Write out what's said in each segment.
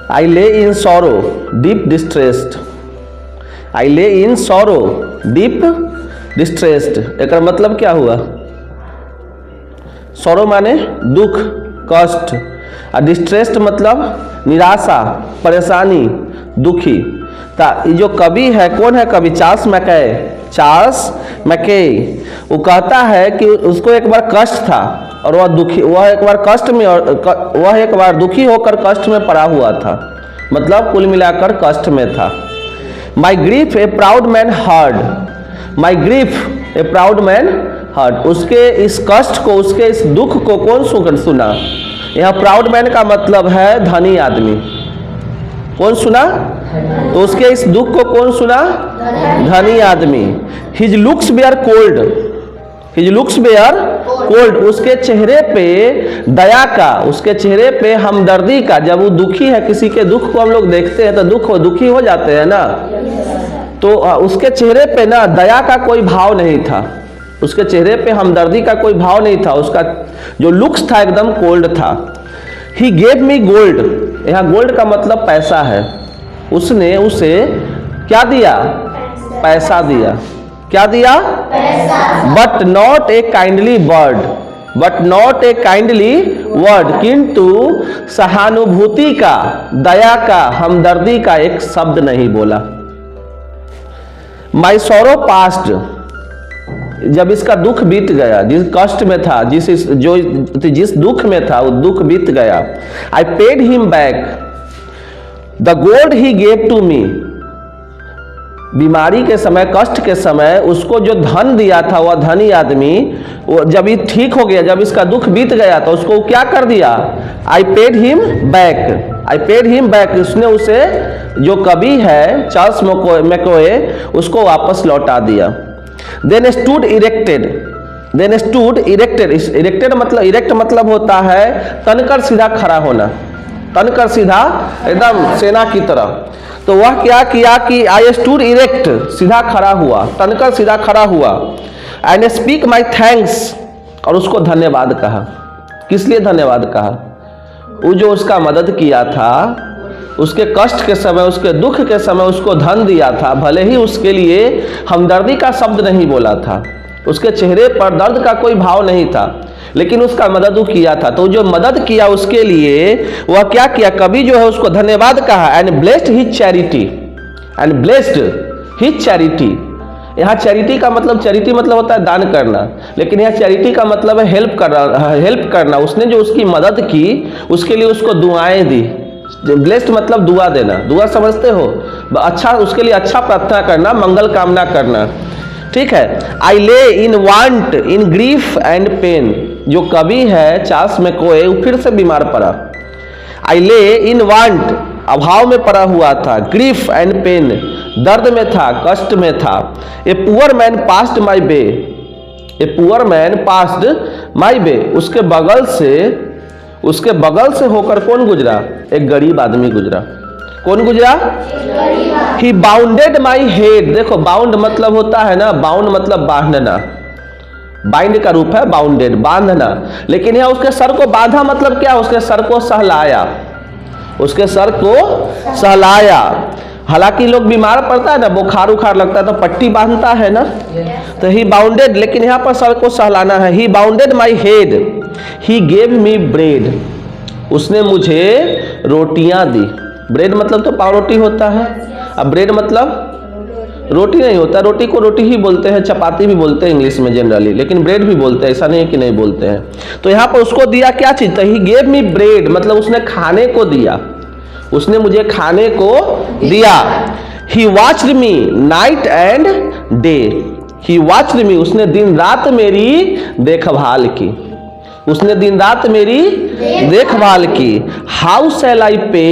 आई lay इन sorrow deep distressed, आई lay इन sorrow deep distressed, एक मतलब क्या हुआ? सॉरो माने दुख, कष्ट, और डिस्ट्रेस्ड मतलब निराशा, परेशानी, दुखी। ये जो कवि है, कौन है कवि? Charles Mackay. चार्ल्स मैके वो कहता है कि उसको एक बार कष्ट था और वह दुखी, वह एक बार कष्ट में, वह एक बार दुखी होकर कष्ट में पड़ा हुआ था, मतलब कुल मिलाकर कष्ट में था। My grief a proud man heard, my grief a proud man heard, उसके इस कष्ट को, उसके इस दुख को कौन सुना? यहाँ प्राउड मैन का मतलब है धनी आदमी। कौन सुना? तो उसके इस दुख को कौन सुना? धनी आदमी। His looks were cold, his looks were cold, उसके चेहरे पे दया का, उसके चेहरे पे हमदर्दी का, जब वो दुखी है, किसी के दुख को हम लोग देखते हैं तो दुखी हो जाते हैं ना, तो उसके चेहरे पे ना दया का कोई भाव नहीं था, उसके चेहरे पे हमदर्दी का कोई भाव नहीं था, उसका जो लुक्स था एकदम कोल्ड था। ही गेव मी गोल्ड, यहाँ गोल्ड का मतलब पैसा है, उसने उसे क्या दिया? पैसा दिया। क्या दिया? पैसा। But not a kindly word, but not a kindly word, किंतु सहानुभूति का, दया का, हमदर्दी का एक शब्द नहीं बोला। माई सॉरो पास्ट, जब इसका दुख बीत गया, जिस कष्ट में था, जिस दुख में था, वो दुख बीत गया। I paid him back the gold he gave to me, बीमारी के समय, कष्ट के समय उसको जो धन दिया था वह धनी आदमी, वो जब ये ठीक हो गया, जब इसका दुख बीत गया तो उसको क्या कर दिया? आई पेड हिम बैक, आई पेड हिम बैक, उसने उसे, जो कवि है चार्ल्स मैकोए, उसको वापस लौटा दिया। Then stood erected, then stood erected, erected मतलब, इरेक्ट मतलब होता है तनकर सीधा खड़ा होना, तनकर सीधा एकदम सेना की तरह। तो वह क्या किया कि आई स्टूड इरेक्ट, सीधा खड़ा हुआ, तनकर सीधा खड़ा हुआ। एंड स्पीक माई थैंक्स, और उसको धन्यवाद कहा। किस लिए धन्यवाद कहा? वो जो उसका मदद किया था, उसके कष्ट के समय, उसके दुख के समय उसको धन दिया था, भले ही उसके लिए हमदर्दी का शब्द नहीं बोला था, उसके चेहरे पर दर्द का कोई भाव नहीं था, लेकिन उसका मदद वो किया था। तो जो मदद किया उसके लिए वह क्या किया? कवि जो है उसको धन्यवाद कहा। And blessed his charity, and blessed his charity, यहाँ चैरिटी का मतलब, चैरिटी मतलब होता है दान करना, लेकिन यहाँ चैरिटी का मतलब है हेल्प करना, हेल्प करना। उसने जो उसकी मदद की उसके लिए उसको दुआएं दी। ब्लेस्ड मतलब दुआ देना, दुआ समझते हो? अच्छा, उसके लिए अच्छा प्रार्थना करना, मंगल कामना करना, ठीक है। I lay in want in grief and pain, जो कवि है चार्ल्स मैकोए, वो फिर से बीमार पड़ा। आई ले इन वांट, अभाव में पड़ा हुआ था, ग्रीफ एंड पेन, दर्द में था, कष्ट में था। A poor man passed my way, a poor man passed my way, उसके बगल से होकर कौन गुजरा? एक गरीब आदमी गुजरा। कौन गुजरा? ही बाउंडेड माई हेड, देखो बाउंड मतलब होता है ना, बाउंड मतलब बांधना, बाइंड का रूप है बाउंडेड, बांधना, लेकिन यहाँ उसके सर को बांधा मतलब क्या? उसके सर को सहलाया, उसके सर को सहलाया। हालांकि लोग बीमार पड़ता है ना, बुखार उखार लगता है तो पट्टी बांधता है ना, तो ही बाउंडेड, लेकिन यहाँ पर सर को सहलाना है। He bounded my head, he gave me bread, उसने मुझे रोटियां दी। ब्रेड मतलब तो पावरोटी होता है, अब ब्रेड मतलब रोटी नहीं होता, रोटी को रोटी ही बोलते हैं, चपाती भी बोलते हैं इंग्लिश में जनरली, लेकिन ब्रेड भी बोलते हैं, ऐसा नहीं है कि नहीं बोलते हैं। तो यहाँ पर उसको दिया क्या चीज? तो ही गेव मी ब्रेड मतलब उसने खाने को दिया, उसने मुझे खाने को दिया। He watched me night and day, he watched me, उसने दिन रात मेरी देखभाल की, उसने दिन रात मेरी देखभाल की। How shall I pay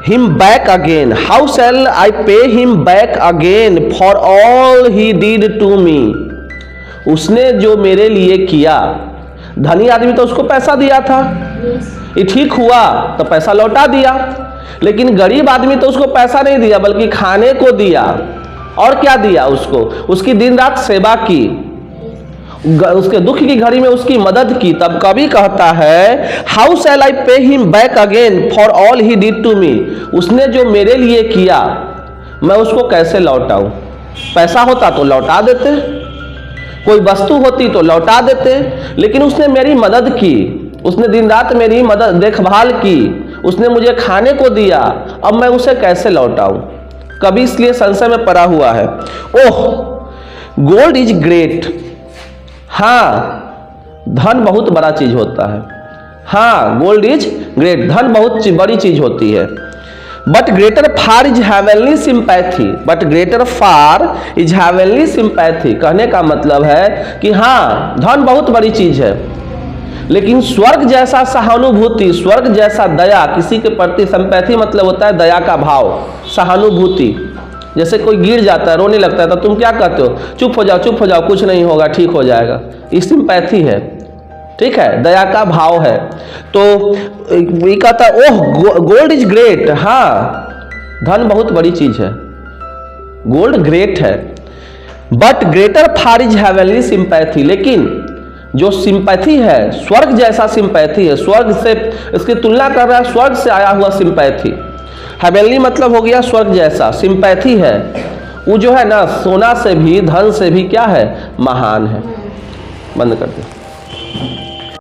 him back again, how shall I pay him back again for all he did to me, उसने जो मेरे लिए किया। धनी आदमी तो उसको पैसा दिया था, ये ठीक हुआ तो पैसा लौटा दिया, लेकिन गरीब आदमी तो उसको पैसा नहीं दिया बल्कि खाने को दिया। और क्या दिया उसको? उसकी दिन रात सेवा की, उसके दुख की घड़ी में उसकी मदद की, तब कवि कहता है how shall I pay him back again for all he did to me. उसने जो मेरे लिए किया मैं उसको कैसे लौटाऊं। पैसा होता तो लौटा देते, कोई वस्तु होती तो लौटा देते, लेकिन उसने मेरी मदद की, उसने दिन रात मेरी मदद देखभाल की, उसने मुझे खाने को दिया, अब मैं उसे कैसे लौटाऊं। कभी इसलिए संशय में पड़ा हुआ है। ओह गोल्ड इज ग्रेट, हाँ धन बहुत बड़ा चीज होता है, हाँ गोल्ड इज ग्रेट, धन बहुत बड़ी चीज होती है। But greater far is heavenly sympathy, but greater far is heavenly sympathy. कहने का मतलब है कि हाँ धन बहुत बड़ी चीज है, लेकिन स्वर्ग जैसा सहानुभूति, स्वर्ग जैसा दया किसी के प्रति, सिंपैथी मतलब होता है दया का भाव, सहानुभूति। जैसे कोई गिर जाता है, रोने लगता है, तो तुम क्या कहते हो, चुप हो जाओ, कुछ नहीं होगा, ठीक हो जाएगा। ये सिंपैथी है, ठीक है, दया का भाव है। तो ये कहता है ओह गोल्ड इज ग्रेट, हाँ धन बहुत बड़ी चीज है, गोल्ड ग्रेट है। But greater far is heavenly sympathy, लेकिन जो सिंपैथी है स्वर्ग जैसा सिंपैथी है, स्वर्ग से इसकी तुलना कर रहा है, स्वर्ग से आया हुआ सिंपैथी। हेवनली मतलब हो गया स्वर्ग जैसा, सिंपैथी है वो जो है ना सोना से भी, धन से भी क्या है, महान है। बंद कर दो।